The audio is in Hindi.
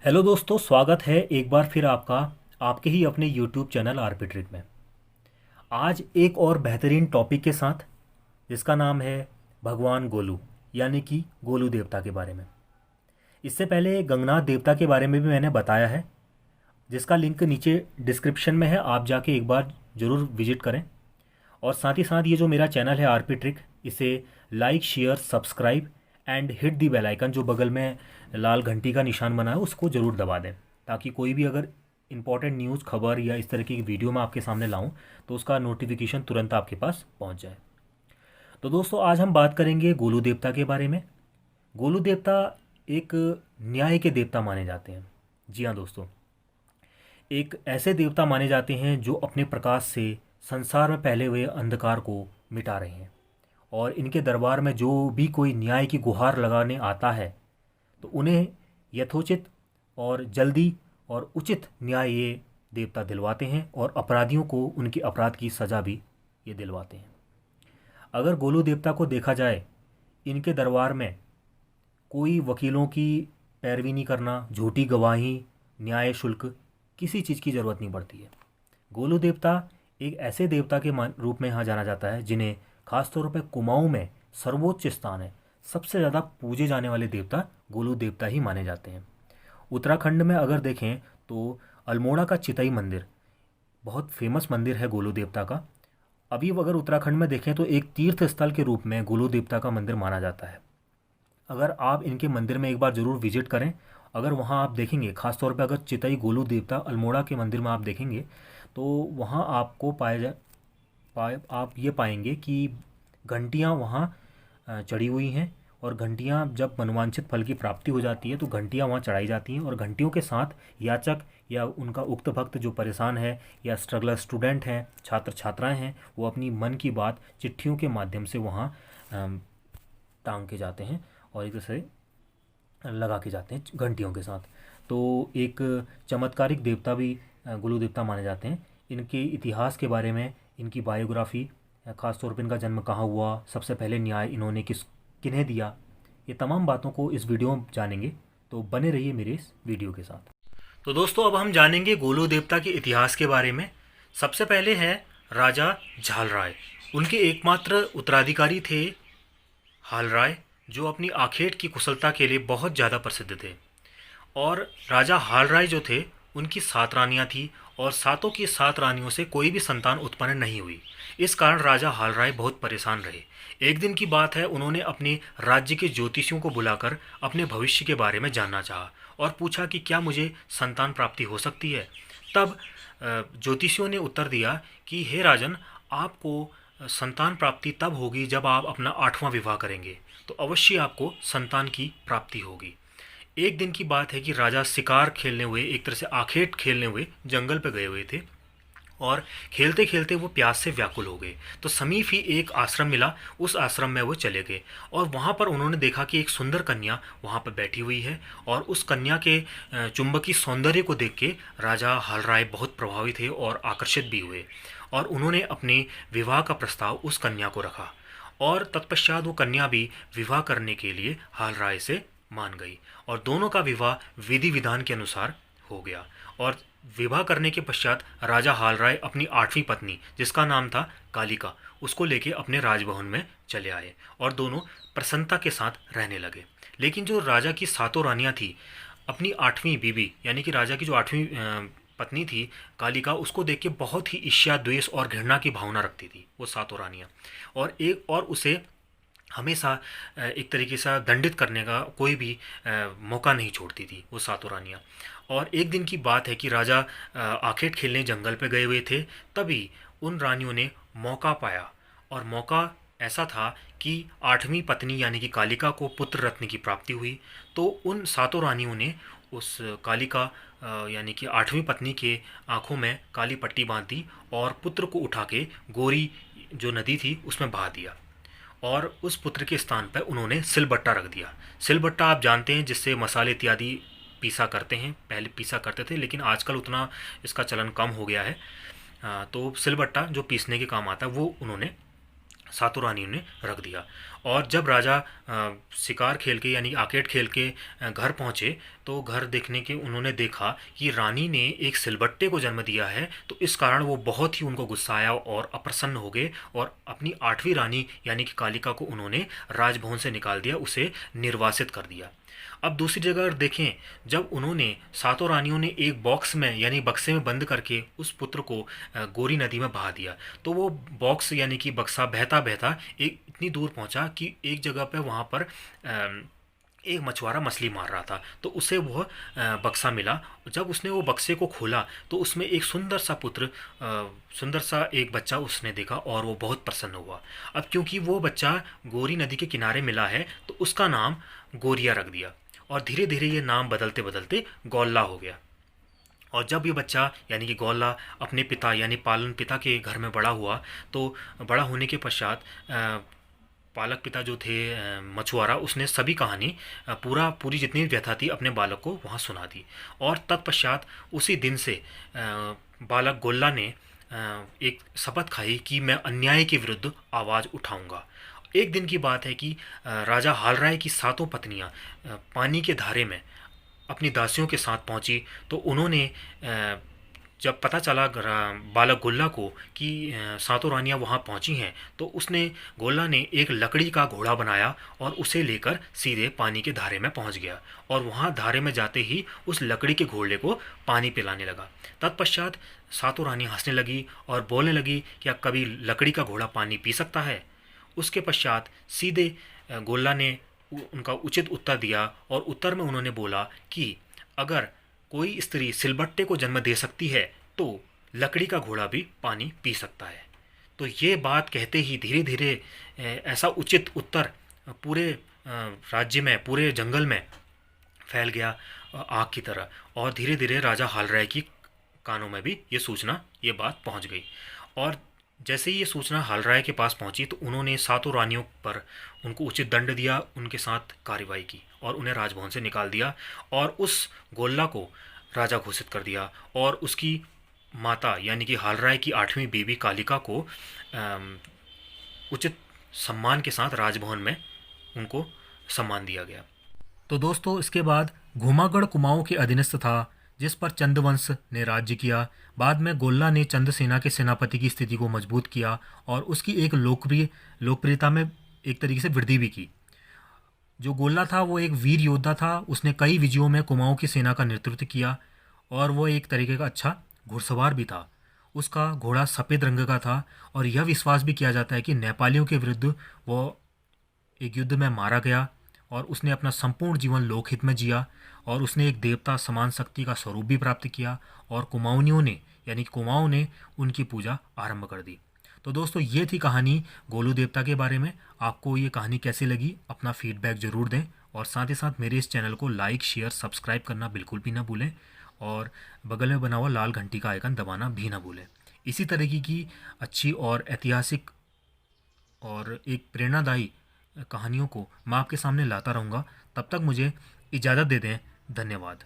हेलो दोस्तों, स्वागत है एक बार फिर आपका आपके ही अपने यूट्यूब चैनल आरपी ट्रिक में। आज एक और बेहतरीन टॉपिक के साथ, जिसका नाम है भगवान गोलू, यानी कि गोलू देवता के बारे में। इससे पहले गंगनाथ देवता के बारे में भी मैंने बताया है, जिसका लिंक नीचे डिस्क्रिप्शन में है। आप जाके एक बार ज़रूर विजिट करें। और साथ ही साथ ये जो मेरा चैनल है आरपी ट्रिक, इसे like, share, subscribe and hit the bell icon, जो बगल में लाल घंटी का निशान बना है, उसको ज़रूर दबा दें, ताकि कोई भी अगर इंपॉर्टेंट न्यूज़, खबर या इस तरह की वीडियो मैं आपके सामने लाऊं तो उसका नोटिफिकेशन तुरंत आपके पास पहुंच जाए। तो दोस्तों, आज हम बात करेंगे गोलू देवता के बारे में। गोलू देवता एक न्याय के देवता माने जाते हैं। जी हाँ दोस्तों, एक ऐसे देवता माने जाते हैं जो अपने प्रकाश से संसार में फैले हुए अंधकार को मिटा रहे हैं। और इनके दरबार में जो भी कोई न्याय की गुहार लगाने आता है, तो उन्हें यथोचित और जल्दी और उचित न्याय ये देवता दिलवाते हैं, और अपराधियों को उनके अपराध की सज़ा भी ये दिलवाते हैं। अगर गोलू देवता को देखा जाए, इनके दरबार में कोई वकीलों की पैरवी नहीं करना, झूठी गवाही, न्याय शुल्क, किसी चीज़ की ज़रूरत नहीं पड़ती है। गोलू देवता एक ऐसे देवता के रूप में यहाँ जाना जाता है जिन्हें खासतौर पर कुमाऊँ में सर्वोच्च स्थान है। सबसे ज़्यादा पूजे जाने वाले देवता गोलू देवता ही माने जाते हैं। उत्तराखंड में अगर देखें तो अल्मोड़ा का चितई मंदिर बहुत फेमस मंदिर है गोलू देवता का। अभी अगर उत्तराखंड में देखें तो एक तीर्थ स्थल के रूप में गोलू देवता का मंदिर माना जाता है। अगर आप इनके मंदिर में एक बार ज़रूर विजिट करें, अगर वहाँ आप देखेंगे, ख़ास तौर पे अगर चितई गोलू देवता अल्मोड़ा के मंदिर में आप देखेंगे, तो वहाँ आपको आप ये पाएंगे कि घंटियाँ वहाँ चढ़ी हुई हैं। और घंटियाँ, जब मनवांछित फल की प्राप्ति हो जाती है तो घंटियाँ वहाँ चढ़ाई जाती हैं, और घंटियों के साथ याचक या उनका उक्त भक्त जो परेशान है, या स्ट्रगलर स्टूडेंट हैं, छात्र छात्राएं हैं, वो अपनी मन की बात चिट्ठियों के माध्यम से वहाँ टांग के जाते हैं और एक दूसरे लगा के जाते हैं घंटियों के साथ। तो एक चमत्कारिक देवता भी गुरु देवता माने जाते हैं। इनके इतिहास के बारे में, इनकी बायोग्राफी, ख़ास तौर पर इनका जन्म कहाँ हुआ, सबसे पहले न्याय इन्होंने किन्हें दिया, ये तमाम बातों को इस वीडियो में जानेंगे। तो बने रहिए मेरे इस वीडियो के साथ। तो दोस्तों, अब हम जानेंगे गोलू देवता के इतिहास के बारे में। सबसे पहले है राजा झालराय। उनके एकमात्र उत्तराधिकारी थे हालराय, जो अपनी आखेट की कुशलता के लिए बहुत ज़्यादा प्रसिद्ध थे। और राजा हालराय जो थे, उनकी 7 रानियाँ थीं, और सातों की 7 रानियों से कोई भी संतान उत्पन्न नहीं हुई। इस कारण राजा हालराय बहुत परेशान रहे। एक दिन की बात है, उन्होंने अपने राज्य के ज्योतिषियों को बुलाकर अपने भविष्य के बारे में जानना चाहा और पूछा कि क्या मुझे संतान प्राप्ति हो सकती है। तब ज्योतिषियों ने उत्तर दिया कि हे राजन, आपको संतान प्राप्ति तब होगी जब आप अपना 8वां विवाह करेंगे, तो अवश्य आपको संतान की प्राप्ति होगी। एक दिन की बात है कि राजा शिकार खेलने हुए, एक तरह से आखेट खेलने हुए जंगल पर गए हुए थे, और खेलते खेलते वो प्यास से व्याकुल हो गए। तो समीप ही एक आश्रम मिला, उस आश्रम में वो चले गए, और वहाँ पर उन्होंने देखा कि एक सुंदर कन्या वहाँ पर बैठी हुई है। और उस कन्या के चुंबकीय सौंदर्य को देख के राजा हालराय बहुत प्रभावित थे और आकर्षित भी हुए, और उन्होंने अपने विवाह का प्रस्ताव उस कन्या को रखा। और तत्पश्चात वो कन्या भी विवाह करने के लिए हालराय से मान गई, और दोनों का विवाह विधि विधान के अनुसार हो गया। और विवाह करने के पश्चात राजा हालराय अपनी 8वीं पत्नी, जिसका नाम था कालिका, उसको लेके अपने राजभवन में चले आए, और दोनों प्रसन्नता के साथ रहने लगे। लेकिन जो राजा की 7 रानियां थी, अपनी 8वीं बीबी, यानी कि राजा की जो 8वीं पत्नी थी कालिका, उसको देख के बहुत ही ईर्ष्या, द्वेष और घृणा की भावना रखती थी वो 7 रानियां। और उसे हमेशा एक तरीके से दंडित करने का कोई भी मौका नहीं छोड़ती थी वो 7 रानियाँ। और एक दिन की बात है कि राजा आखेट खेलने जंगल पे गए हुए थे, तभी उन रानियों ने मौका पाया, और मौका ऐसा था कि 8वीं पत्नी यानी कि कालिका को पुत्र रत्न की प्राप्ति हुई। तो उन 7 रानियों ने उस कालिका यानी कि 8वीं पत्नी के आंखों में काली पट्टी बांध दी, और पुत्र को उठा के गोरी जो नदी थी उसमें बहा दिया, और उस पुत्र के स्थान पर उन्होंने सिलबट्टा रख दिया। सिलबट्टा आप जानते हैं, जिससे मसाले इत्यादि पीसा करते हैं, पहले पीसा करते थे, लेकिन आजकल उतना इसका चलन कम हो गया है। तो सिलबट्टा जो पीसने के काम आता है, वो उन्होंने सातों रानियों ने रख दिया। और जब राजा शिकार खेल के यानी आकेट खेल के घर पहुँचे तो घर देखने के उन्होंने देखा कि रानी ने एक सिलबट्टे को जन्म दिया है। तो इस कारण वो बहुत ही उनको गुस्सा आया और अप्रसन्न हो गए और अपनी 8वीं रानी यानी कि कालिका को उन्होंने राजभवन से निकाल दिया, उसे निर्वासित कर दिया। अब दूसरी जगह अगर देखें, जब उन्होंने सातों रानियों ने एक बॉक्स में यानी बक्से में बंद करके उस पुत्र को गोरी नदी में बहा दिया, तो वो बॉक्स यानी कि बक्सा बहता बहता एक इतनी दूर पहुंचा कि एक जगह पे वहाँ पर एक मछुआरा मछली मार रहा था, तो उसे वह बक्सा मिला। जब उसने वो बक्से को खोला तो उसमें एक सुंदर सा पुत्र, सुंदर सा एक बच्चा उसने देखा और वो बहुत प्रसन्न हुआ। अब क्योंकि वो बच्चा गोरी नदी के किनारे मिला है तो उसका नाम गोरिया रख दिया और धीरे धीरे ये नाम बदलते बदलते गौल्ला हो गया। और जब ये बच्चा यानी कि गौल्ला अपने पिता यानी पालन पिता के घर में बड़ा हुआ, तो बड़ा होने के पश्चात पालक पिता जो थे मछुआरा, उसने सभी कहानी पूरी जितनी व्यथा थी अपने बालक को वहाँ सुना दी। और तत्पश्चात उसी दिन से बालक गोल्ला ने एक शपथ खाई कि मैं अन्याय के विरुद्ध आवाज़ उठाऊंगा। एक दिन की बात है कि राजा हालराय की सातों पत्नियां पानी के धारे में अपनी दासियों के साथ पहुंची। तो उन्होंने जब पता चला बालक गोल्ला को कि सातों रानियां वहां पहुंची हैं, तो उसने गोल्ला ने एक लकड़ी का घोड़ा बनाया और उसे लेकर सीधे पानी के धारे में पहुंच गया और वहां धारे में जाते ही उस लकड़ी के घोड़े को पानी पिलाने लगा। तत्पश्चात सातों रानियां हंसने लगी और बोलने लगी, क्या कभी लकड़ी का घोड़ा पानी पी सकता है? उसके पश्चात सीधे गोल्ला ने उनका उचित उत्तर दिया और उत्तर में उन्होंने बोला कि अगर कोई स्त्री सिलबट्टे को जन्म दे सकती है तो लकड़ी का घोड़ा भी पानी पी सकता है। तो ये बात कहते ही धीरे धीरे ऐसा उचित उत्तर पूरे राज्य में, पूरे जंगल में फैल गया आग की तरह। और धीरे धीरे राजा हालराय की कानों में भी ये बात पहुंच गई। और जैसे ही ये सूचना हालराय के पास पहुंची तो उन्होंने सातों रानियों पर उनको उचित दंड दिया, उनके साथ कार्रवाई की और उन्हें राजभवन से निकाल दिया और उस गोल्ला को राजा घोषित कर दिया। और उसकी माता यानी कि हालराय की 8वीं बीवी कालिका को उचित सम्मान के साथ राजभवन में उनको सम्मान दिया गया। तो दोस्तों, इसके बाद घुमागढ़ कुमाऊं के अधीनस्थ था, जिस पर चंदवंश ने राज्य किया। बाद में गोल्ला ने चंद्रसेना के सेनापति की स्थिति को मजबूत किया और उसकी एक लोकप्रियता में एक तरीके से वृद्धि भी की। जो गोल्ला था वो एक वीर योद्धा था, उसने कई विजयों में कुमाऊं की सेना का नेतृत्व किया और वो एक तरीके का अच्छा घुड़सवार भी था। उसका घोड़ा सफ़ेद रंग का था और यह विश्वास भी किया जाता है कि नेपालियों के विरुद्ध वो एक युद्ध में मारा गया और उसने अपना संपूर्ण जीवन लोकहित में जिया और उसने एक देवता समान शक्ति का स्वरूप भी प्राप्त किया और कुमाऊनियों ने यानी कुमाऊं ने उनकी पूजा आरंभ कर दी। तो दोस्तों, ये थी कहानी गोलू देवता के बारे में। आपको ये कहानी कैसी लगी अपना फीडबैक ज़रूर दें और साथ ही साथ मेरे इस चैनल को लाइक, शेयर, सब्सक्राइब करना बिल्कुल भी ना भूलें और बगल में बना हुआ लाल घंटी का आइकन दबाना भी ना भूलें। इसी तरीके की अच्छी और ऐतिहासिक और एक प्रेरणादायी कहानियों को मैं आपके सामने लाता रहूँगा। तब तक मुझे इजाज़त दे दें। धन्यवाद।